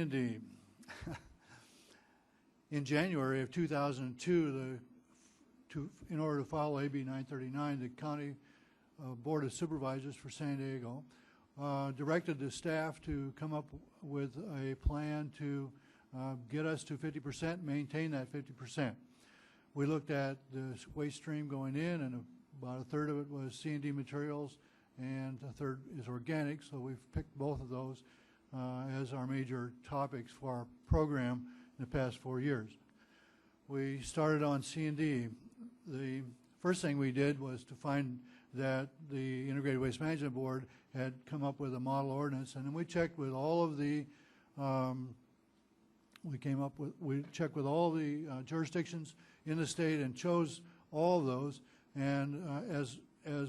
C&D. In January of 2002, in order to follow AB 939, the County Board of Supervisors for San Diego directed the staff to come up with a plan to get us to 50%, maintain that 50%. We looked at the waste stream going in, and about a third of it was C&D materials, and a third is organic, so we've picked both of those as our major topics for our program in the past 4 years. We started on C&D. The first thing we did was to find that the Integrated Waste Management Board had come up with a model ordinance, and then we checked with all of the we checked with all the jurisdictions in the state and chose all of those and as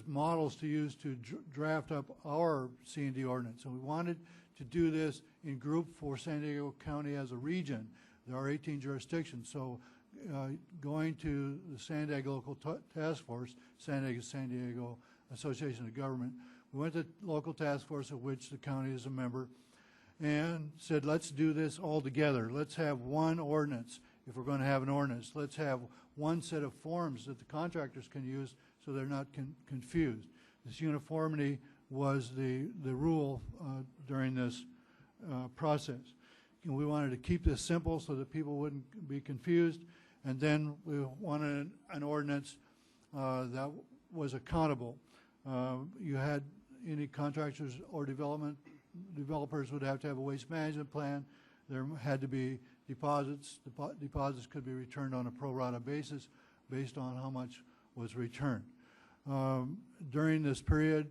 models to use to draft up our C&D ordinance. And we wanted to do this in group for San Diego County as a region. There are 18 jurisdictions, so going to the San Diego Local Task Force, San Diego Association of Government, we went to local task force of which the county is a member, and said, let's do this all together. Let's have one ordinance. If we're going to have an ordinance, let's have one set of forms that the contractors can use so they're not confused. This uniformity was the rule during this process. And we wanted to keep this simple so that people wouldn't be confused, and then we wanted an ordinance that was accountable. You had any contractors or developers would have to have a waste management plan. There had to be deposits. Deposits could be returned on a pro rata basis based on how much was returned. During this period,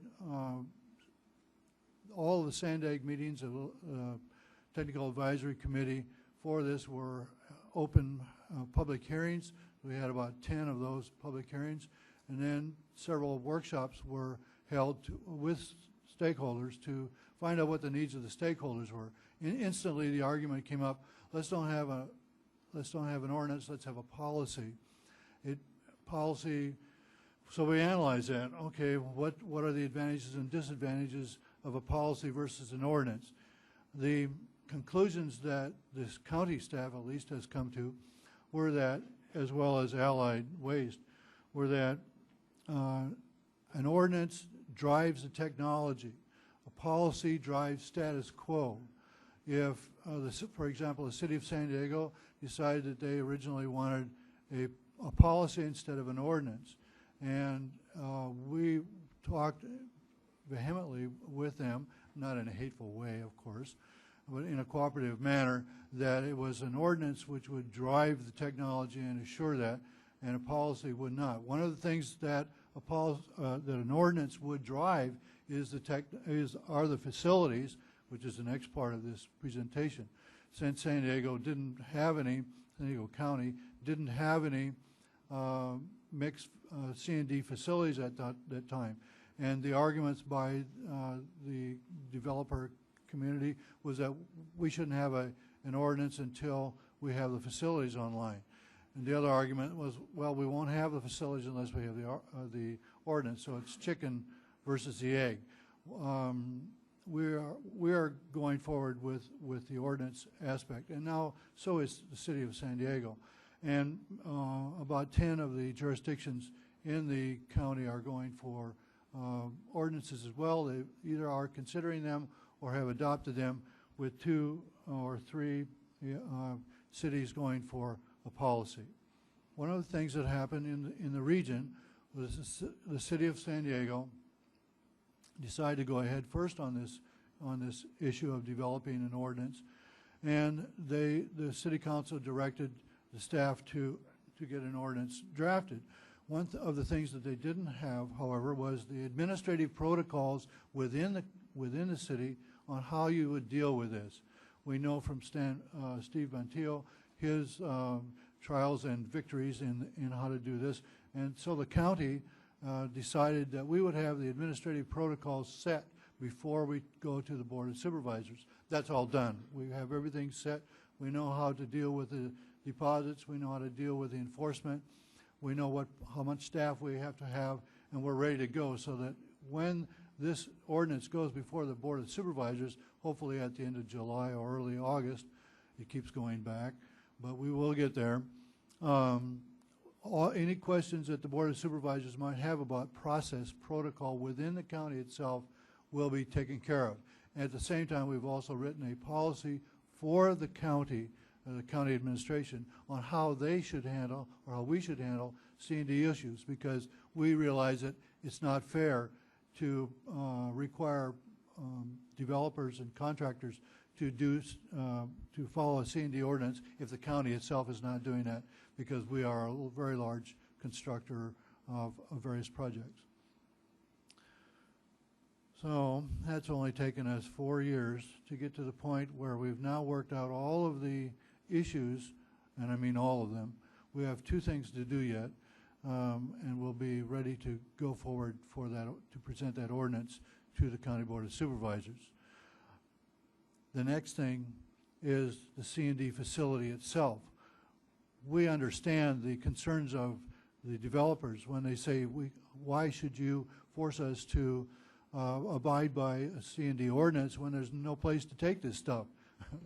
all of the SANDAG meetings of Technical Advisory Committee for this were open public hearings. We had about 10 of those public hearings, and then several workshops were held with stakeholders to find out what the needs of the stakeholders were. Instantly, the argument came up: let's don't have an ordinance. Let's have a policy. So we analyzed that. Okay, what are the advantages and disadvantages of a policy versus an ordinance? The conclusions that this county staff, at least, has come to were that, as well as Allied Waste, were that an ordinance drives the technology. A policy drives status quo. If, for example, the city of San Diego decided that they originally wanted a policy instead of an ordinance, and we talked vehemently with them, not in a hateful way, of course, but in a cooperative manner, that it was an ordinance which would drive the technology and assure that, and a policy would not. One of the things that that an ordinance would drive is are the facilities, which is the next part of this presentation. Since San Diego didn't have any, San Diego County didn't have any mixed C&D facilities at that time, and the arguments by the developer community was that we shouldn't have an ordinance until we have the facilities online. And the other argument was, well, we won't have the facilities unless we have the ordinance. So it's chicken versus the egg. We are going forward with the ordinance aspect, and now so is the city of San Diego. And about 10 of the jurisdictions in the county are going for ordinances as well. They either are considering them or have adopted them, with 2 or 3 cities going for a policy. One of the things that happened in the region was the city of San Diego decided to go ahead first on this issue of developing an ordinance, and the city council directed the staff to get an ordinance drafted. One of the things that they didn't have, however, was the administrative protocols within the city on how you would deal with this. We know from Steve Bantillo his trials and victories in how to do this, and so the county decided that we would have the administrative protocols set before we go to the Board of Supervisors. That's all done. We have everything set. We know how to deal with the deposits. We know how to deal with the enforcement. We know how much staff we have to have, and we're ready to go, so that when this ordinance goes before the Board of Supervisors, hopefully at the end of July or early August. It keeps going back, but we will get there. Any questions that the Board of Supervisors might have about process protocol within the county itself will be taken care of. At the same time, we've also written a policy for the county administration on how they should handle, or how we should handle, C&D issues, because we realize that it's not fair to require developers and contractors to follow a C&D ordinance if the county itself is not doing that, because we are a very large constructor of various projects. So that's only taken us 4 years to get to the point where we've now worked out all of the issues, and I mean all of them. We have 2 things to do yet, and we'll be ready to go forward for that, to present that ordinance to the County Board of Supervisors. The next thing is the C&D facility itself. We understand the concerns of the developers when they say, why should you force us to abide by a C&D ordinance when there's no place to take this stuff?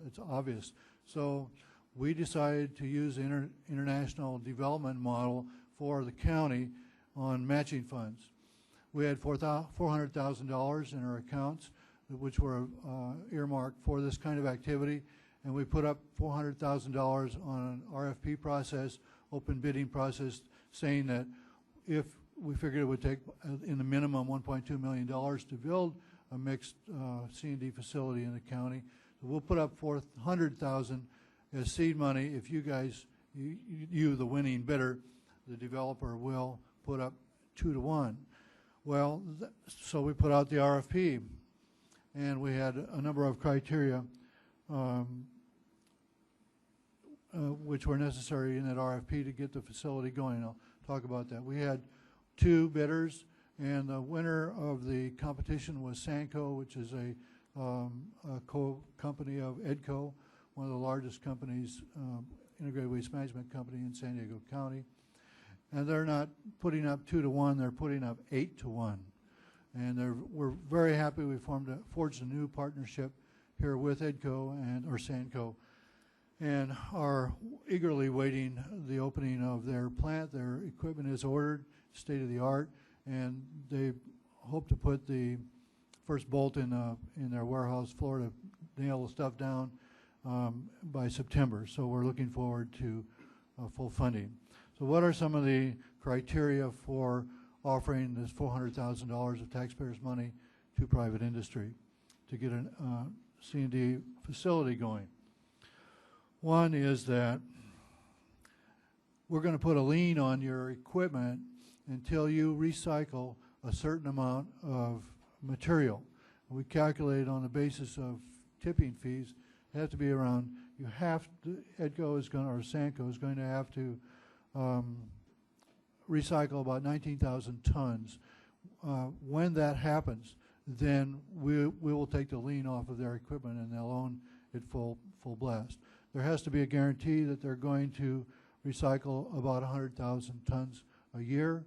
It's obvious. So we decided to use the international development model for the county on matching funds. We had $400,000 in our accounts, which were earmarked for this kind of activity, and we put up $400,000 on an RFP process, open bidding process, saying that if we figured it would take in the minimum $1.2 million to build a mixed C&D facility in the county, so we'll put up $400,000 as seed money. If you guys, you the winning bidder, the developer will put up 2 to 1. Well, so we put out the RFP, and we had a number of criteria which were necessary in that RFP to get the facility going. I'll talk about that. We had 2 bidders, and the winner of the competition was Sanco, which is a co-company of EDCO, one of the largest companies, integrated waste management company in San Diego County. And they're not putting up 2 to 1, they're putting up 8 to 1. And we're very happy we forged a new partnership here with EDCO or Sanco, and are eagerly waiting the opening of their plant. Their equipment is ordered, state of the art, and they hope to put the first bolt in their warehouse floor to nail the stuff down by September. So we're looking forward to full funding. So what are some of the criteria for offering this $400,000 of taxpayers' money to private industry to get a C&D facility going? One is that we're going to put a lien on your equipment until you recycle a certain amount of material. We calculate on the basis of tipping fees. It has to be around, you have to, EDCO is going to, or Sanco is going to have to recycle about 19,000 tons. When that happens, then we will take the lien off of their equipment and they'll own it full blast. There has to be a guarantee that they're going to recycle about 100,000 tons a year,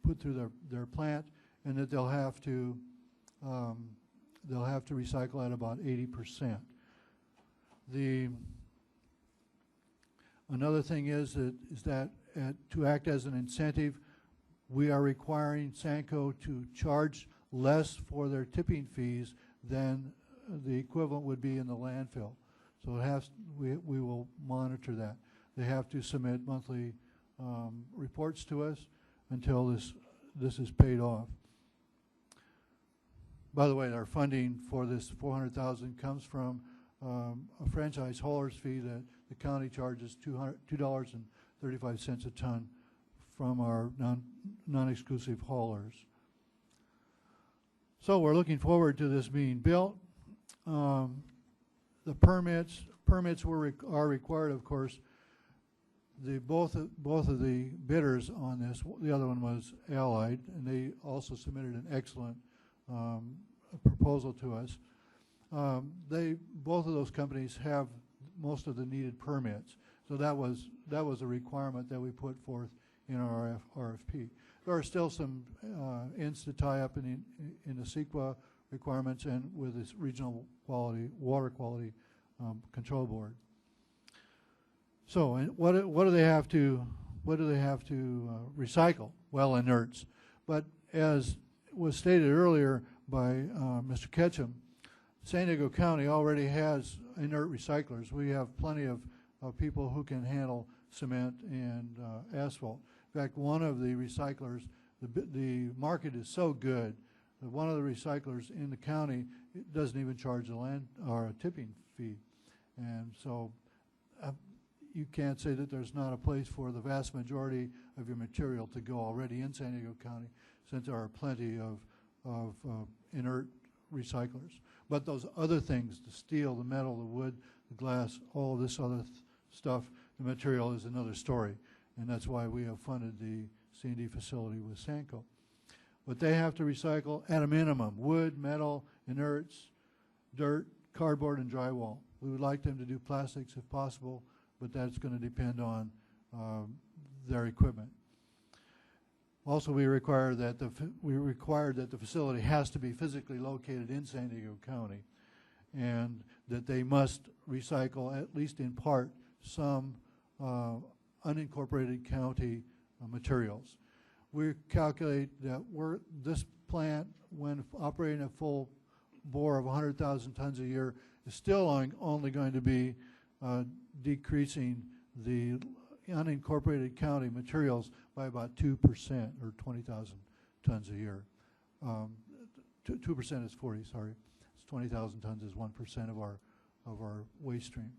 put through their plant, and that they'll have to recycle at about 80%. Another thing is that to act as an incentive, we are requiring Sanco to charge less for their tipping fees than the equivalent would be in the landfill. So we will monitor that. They have to submit monthly reports to us until this is paid off. By the way, our funding for this $400,000 comes from a franchise hauler's fee that the county charges $2.35 a ton from our non-exclusive haulers. So we're looking forward to this being built. The permits are required, of course. Both of the bidders on this, the other one was Allied, and they also submitted an excellent proposal to us. Both of those companies have most of the needed permits, so that was a requirement that we put forth in our RFP. There are still some ends to tie up in the CEQA requirements and with this regional quality, water quality control board. So, and what do they have to recycle? Well, inerts. But as was stated earlier by Mr. Ketchum, San Diego County already has inert recyclers. We have plenty of people who can handle cement and asphalt. In fact, one of the recyclers, the market is so good that one of the recyclers in the county doesn't even charge a land or a tipping fee. And so you can't say that there's not a place for the vast majority of your material to go already in San Diego County, since there are plenty of inert recyclers. But those other things, the steel, the metal, the wood, the glass, all of this other stuff, the material is another story. And that's why we have funded the C&D facility with Sanco. But they have to recycle at a minimum wood, metal, inerts, dirt, cardboard, and drywall. We would like them to do plastics if possible, but that's going to depend on their equipment. Also, we required that the facility has to be physically located in San Diego County, and that they must recycle, at least in part, some unincorporated county materials. We calculate that this plant, when operating at full bore of 100,000 tons a year, is still only going to be decreasing the unincorporated county materials by about 2%, or 20,000 tons a year. 2% is 40, sorry. It's 20,000 tons is 1% of our waste stream.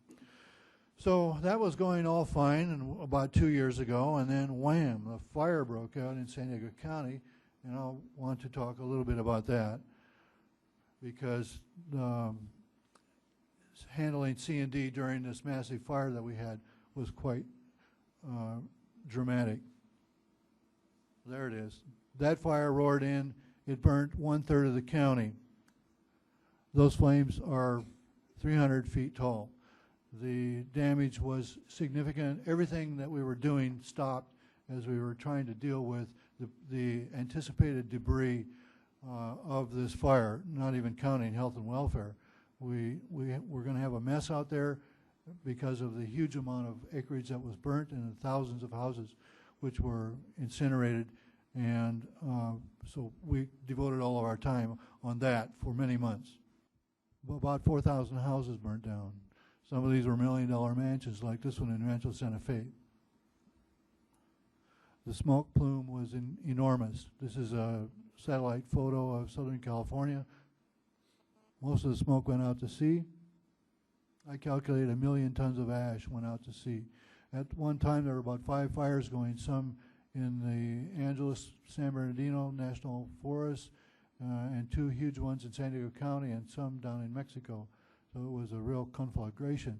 So that was going all fine and about 2 years ago, and then wham, a fire broke out in San Diego County, and I'll want to talk a little bit about that, because handling C&D during this massive fire that we had was quite dramatic. There it is. That fire roared in. It burnt 1/3 of the county. Those flames are 300 feet tall. The damage was significant. Everything that we were doing stopped as we were trying to deal with the anticipated debris of this fire, not even counting health and welfare. We're going to have a mess out there because of the huge amount of acreage that was burnt and the thousands of houses which were incinerated. And so we devoted all of our time on that for many months. About 4,000 houses burnt down. Some of these were $1-million mansions like this one in Rancho Santa Fe. The smoke plume was enormous. This is a satellite photo of Southern California. Most of the smoke went out to sea. I calculated 1 million tons of ash went out to sea. At one time, there were about 5 fires going, some in the Angeles San Bernardino National Forest, and 2 huge ones in San Diego County, and some down in Mexico. So it was a real conflagration.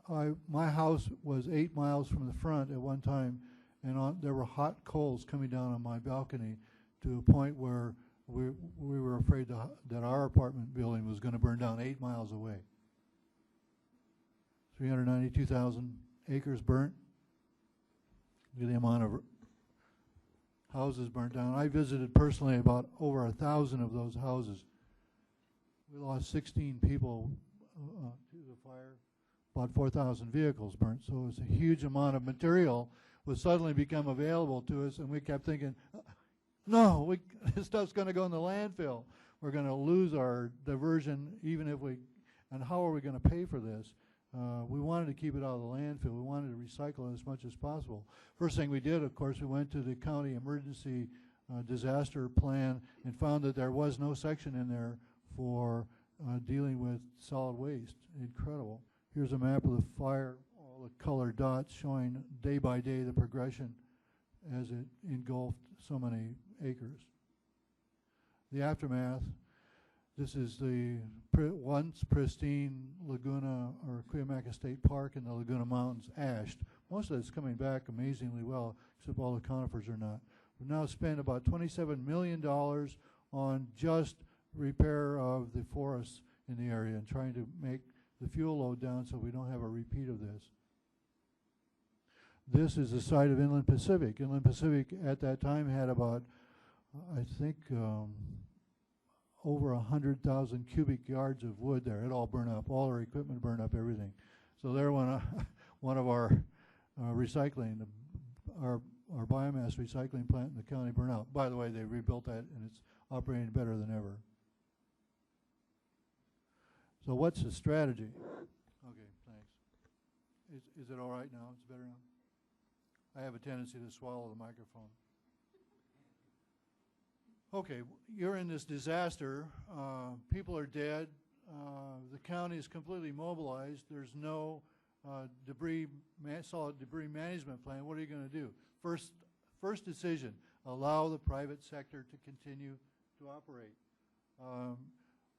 My house was 8 miles from the front at one time, and there were hot coals coming down on my balcony to a point where we were afraid that our apartment building was going to burn down 8 miles away. 392,000 acres burnt. The amount of houses burnt down. I visited personally about over 1,000 of those houses. We lost 16 people to the fire. About 4,000 vehicles burnt. So it was a huge amount of material was suddenly become available to us, and we kept thinking, no, this stuff's going to go in the landfill. We're going to lose our diversion, even if and how are we going to pay for this? We wanted to keep it out of the landfill. We wanted to recycle it as much as possible. First thing we did, of course, we went to the county emergency disaster plan and found that there was no section in there for dealing with solid waste. Incredible. Here's a map of the fire, all the colored dots showing day by day the progression as it engulfed so many acres. The aftermath, this is the once pristine Laguna or Cuyamaca State Park in the Laguna Mountains ashed. Most of it's coming back amazingly well, except all the conifers are not. We've now spent about $27 million on just repair of the forests in the area and trying to make the fuel load down so we don't have a repeat of this. This is the site of Inland Pacific. Inland Pacific at that time had about, I think, over 100,000 cubic yards of wood there. It all burned up. All our equipment burned up, everything. So there went one of our recycling, our biomass recycling plant in the county burned out. By the way, they rebuilt that and it's operating better than ever. So what's the strategy? Okay, thanks. Is it all right now? It's better now? I have a tendency to swallow the microphone. Okay, you're in this disaster. People are dead. The county is completely mobilized. There's no solid debris management plan. What are you going to do? First decision, allow the private sector to continue to operate.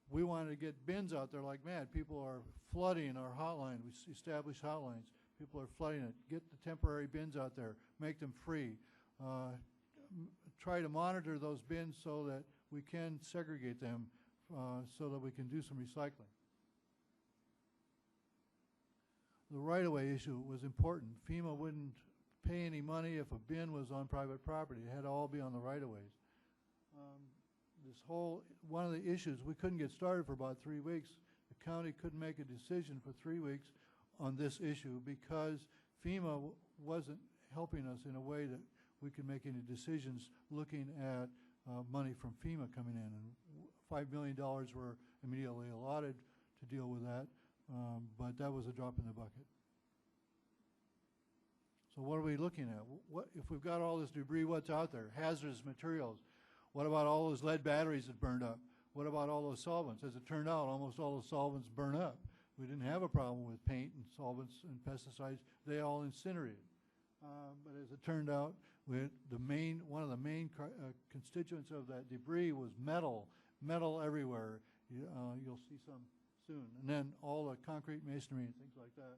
We wanted to get bins out there like mad. People are flooding our hotline. We established hotlines. People are flooding it. Get the temporary bins out there. Make them free. Try to monitor those bins so that we can segregate them so that we can do some recycling. The right-of-way issue was important. FEMA wouldn't pay any money if a bin was on private property. It had to all be on the right-of-ways. One of the issues, we couldn't get started for about 3 weeks. The county couldn't make a decision for 3 weeks on this issue because FEMA wasn't helping us in a way that we could make any decisions looking at money from FEMA coming in. And $5 million were immediately allotted to deal with that, but that was a drop in the bucket. So what are we looking at? If we've got all this debris, what's out there? Hazardous materials. What about all those lead batteries that burned up? What about all those solvents? As it turned out, almost all the solvents burn up. We didn't have a problem with paint and solvents and pesticides. They all incinerated. But as it turned out, one of the main constituents of that debris was metal. Metal everywhere. You'll see some soon. And then all the concrete masonry and things like that.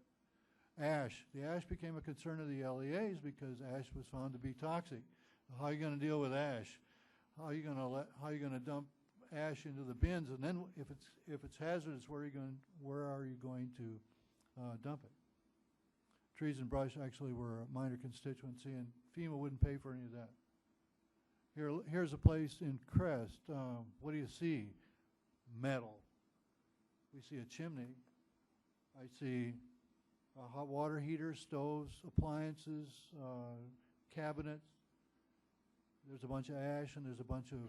Ash. The ash became a concern of the LEAs because ash was found to be toxic. How are you going to deal with ash? How are you going to dump ash into the bins? And then if it's hazardous, where are you going to dump it? Trees and brush actually were a minor constituency, and FEMA wouldn't pay for any of that. Here's a place in Crest. What do you see? Metal. We see a chimney. I see a hot water heater, stoves, appliances, cabinets. There's a bunch of ash and there's a bunch of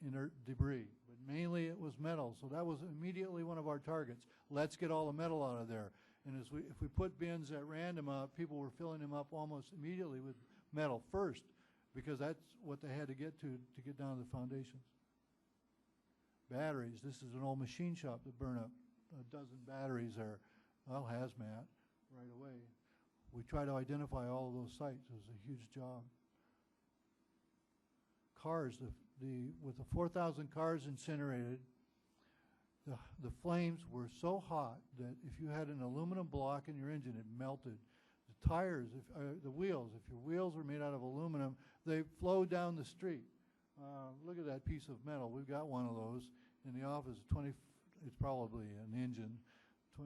inert debris, but mainly it was metal. So that was immediately one of our targets. Let's get all the metal out of there. And if we put bins at random out, people were filling them up almost immediately with metal first, because that's what they had to get get down to the foundations. Batteries. This is an old machine shop that burned up a dozen batteries there. Well, hazmat right away. We tried to identify all of those sites. It was a huge job. Cars, with the 4,000 cars incinerated, the flames were so hot that if you had an aluminum block in your engine, it melted. The tires, the wheels, if your wheels were made out of aluminum, they flowed down the street. Look at that piece of metal. We've got one of those in the office. It's probably an engine.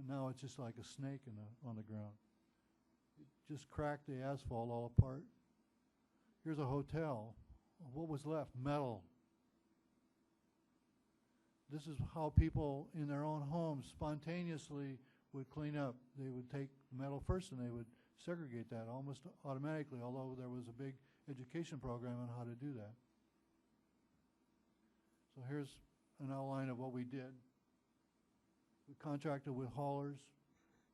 Now it's just like a snake on the ground. It just cracked the asphalt all apart. Here's a hotel. What was left? Metal. This is how people in their own homes spontaneously would clean up. They would take metal first and they would segregate that almost automatically, although there was a big education program on how to do that. So here's an outline of what we did. We contracted with haulers,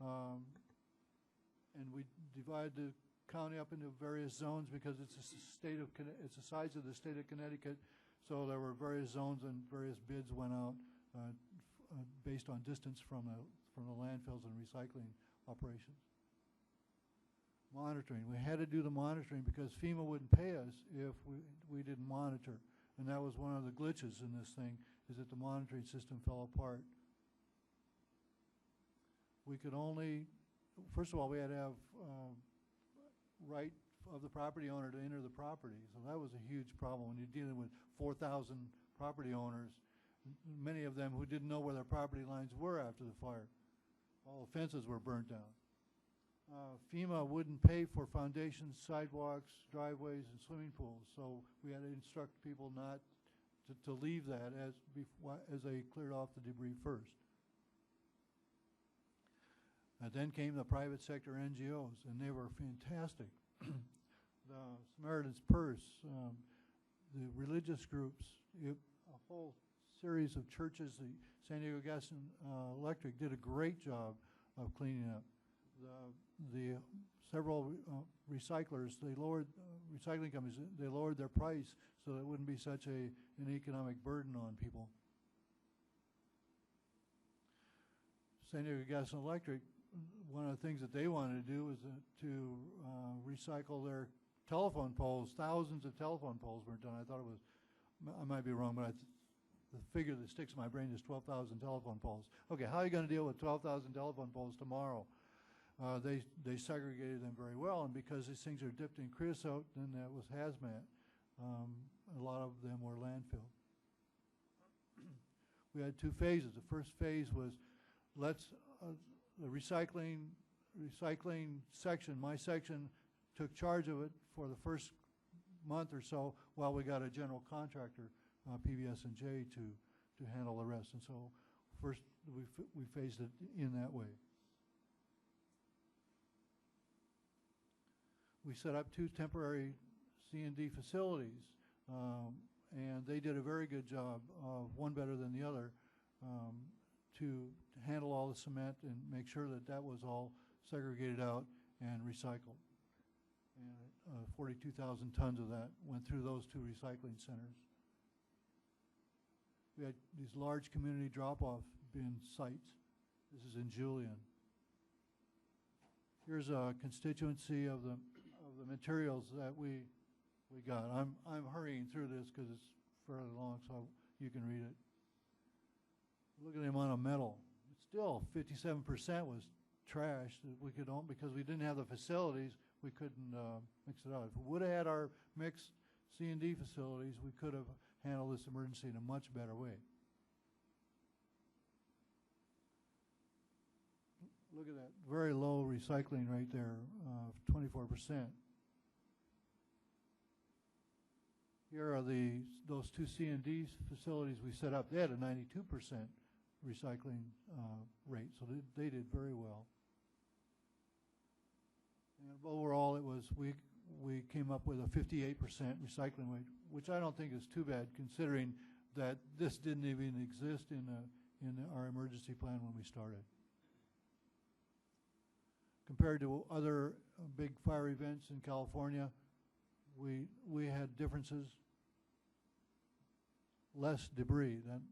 and we divided the county up into various zones because it's the size of the state of Connecticut. So there were various zones and various bids went out based on distance from the landfills and recycling operations. Monitoring. We had to do the monitoring because FEMA wouldn't pay us if we didn't monitor. And that was one of the glitches in this thing, is that the monitoring system fell apart. We could only, first of all, we had to have right of the property owner to enter the property. So that was a huge problem when you're dealing with 4,000 property owners, many of them who didn't know where their property lines were after the fire. All the fences were burnt down. FEMA wouldn't pay for foundations, sidewalks, driveways, and swimming pools, so we had to instruct people not to leave that as they cleared off the debris first. And then came the private sector NGOs, and they were fantastic. The Samaritan's Purse, the religious groups, a whole series of churches. The San Diego Gas and Electric did a great job of cleaning up. The several recyclers, they lowered, recycling companies, they lowered their price so that it wouldn't be such an economic burden on people. San Diego Gas and Electric, one of the things that they wanted to do was to recycle their telephone poles. Thousands of telephone poles were done. I thought it was, I might be wrong, but the figure that sticks in my brain is 12,000 telephone poles. Okay, how are you going to deal with 12,000 telephone poles tomorrow? They segregated them very well, and because these things are dipped in creosote, then that was hazmat. A lot of them were landfill. We had two phases. The first phase was the recycling section, my section, took charge of it for the first month or so while we got a general contractor, PBS&J, to handle the rest. And so first we phased it in that way. We set up 2 temporary C&D facilities, and they did a very good job, one better than the other, to handle all the cement and make sure that that was all segregated out and recycled. And 42,000 tons of that went through those 2 recycling centers. We had these large community drop-off bin sites. This is in Julian. Here's a constituency of the materials that we got. I'm hurrying through this because it's fairly long, so you can read it. Look at the amount of metal. Still, 57% was trash that we could own because we didn't have the facilities. We couldn't mix it out. If we would have had our mixed C&D facilities, we could have handled this emergency in a much better way. Look at that very low recycling right there, 24%. Here are those 2 C&D facilities we set up. They had a 92% recycling rate, so they did very well. And overall, it was we came up with a 58% recycling rate, which I don't think is too bad, considering that this didn't even exist in our emergency plan when we started. Compared to other big fire events in California, we had differences, less debris than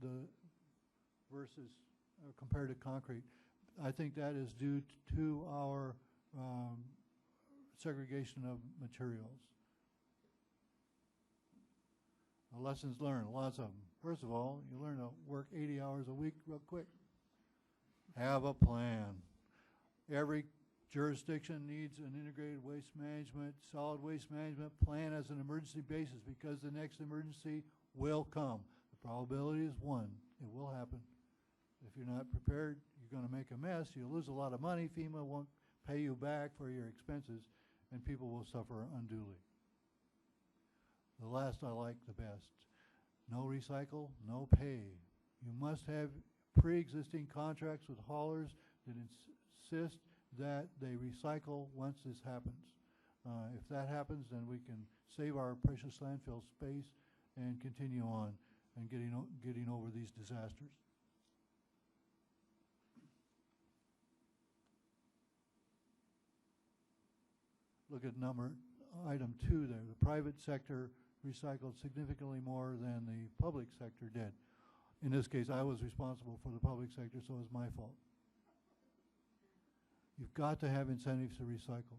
the versus compared to concrete. I think that is due to our segregation of materials. Lessons learned, lots of them. First of all, you learn to work 80 hours a week real quick. Have a plan. Every jurisdiction needs an integrated waste management, solid waste management plan as an emergency basis because the next emergency will come. The probability is 1. It will happen. If you're not prepared, you're going to make a mess. You'll lose a lot of money. FEMA won't pay you back for your expenses, and people will suffer unduly. The last I like the best. No recycle, no pay. You must have pre-existing contracts with haulers that insist that they recycle once this happens. If that happens, then we can save our precious landfill space and continue on and getting over these disasters. Look at item 2 there. The private sector recycled significantly more than the public sector did. In this case, I was responsible for the public sector, so it's my fault. You've got to have incentives to recycle.